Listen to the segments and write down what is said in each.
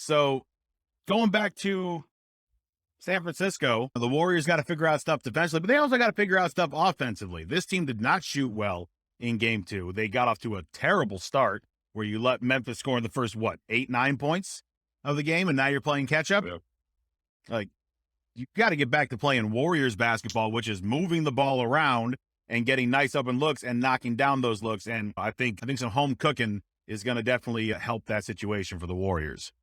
So going back to San Francisco, the Warriors got to figure out stuff defensively, but they also got to figure out stuff offensively. This team did not shoot well in game 2. They got off to a terrible start where you let Memphis score in the first, 8, 9 points of the game, and now you're playing catch up. Yeah. Like, you got to get back to playing Warriors basketball, which is moving the ball around and getting nice open looks and knocking down those looks. And I think some home cooking is going to definitely help that situation for the Warriors.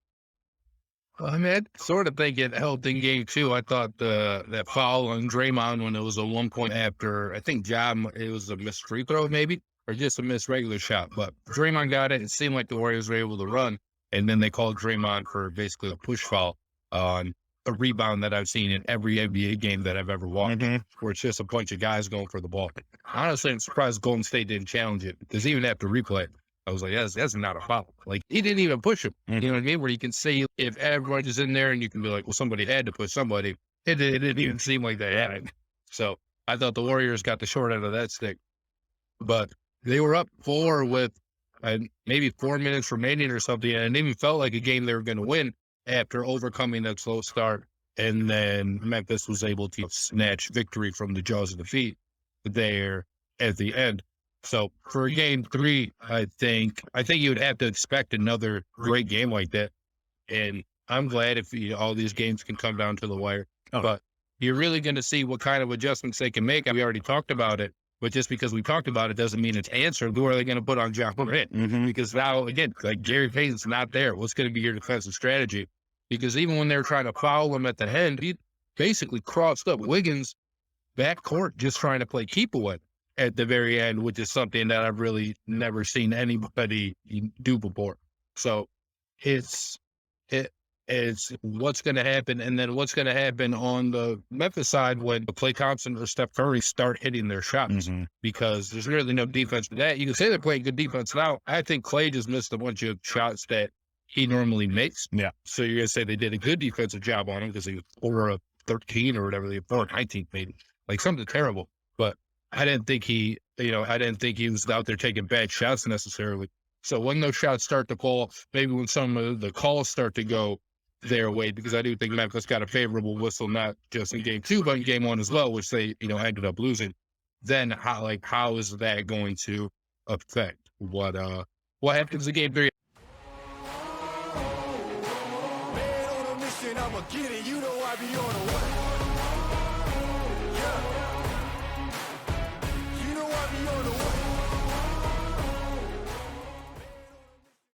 I mean, I sort of think it helped in game 2. I thought that foul on Draymond when it was a 1 point after, I think it was a missed free throw maybe, or just a missed regular shot. But Draymond got it. It seemed like the Warriors were able to run. And then they called Draymond for basically a push foul on a rebound that I've seen in every NBA game that I've ever watched, where it's just a bunch of guys going for the ball. Honestly, I'm surprised Golden State didn't challenge it, because even after replay, I was like, that's not a foul. Like, he didn't even push him. You know what I mean? Where you can see if everyone is in there and you can be like, well, somebody had to push somebody. It didn't even seem like they had it. So I thought the Warriors got the short end of that stick. But they were up 4 with maybe 4 minutes remaining or something, and it even felt like a game they were going to win after overcoming that slow start. And then Memphis was able to snatch victory from the jaws of defeat there at the end. So for game 3, I think you would have to expect another great game like that. And I'm glad if all these games can come down to the wire. But you're really going to see what kind of adjustments they can make. We already talked about it, but just because we talked about it doesn't mean it's answered. Who are they going to put on Ja Morant? Because now, again, like, Gary Payton's not there. What's going to be your defensive strategy? Because even when they were trying to foul him at the end, he basically crossed up Wiggins backcourt just trying to play keep away at the very end, which is something that I've really never seen anybody do before. So it's what's going to happen, and then what's going to happen on the Memphis side when Klay Thompson or Steph Curry start hitting their shots, because there's really no defense for that. You can say they're playing good defense now. I think Klay just missed a bunch of shots that he normally makes. Yeah. So you're going to say they did a good defensive job on him because he was 4 of 13 or whatever, 4 of 19 maybe, like something terrible. But I didn't think he was out there taking bad shots necessarily. So when those shots start to fall, maybe when some of the calls start to go their way, because I do think Memphis got a favorable whistle, not just in game 2, but in game 1 as well, which they, ended up losing. Then how is that going to affect what happens in game 3? Man on a mission, I'ma get it. You know I be on a what?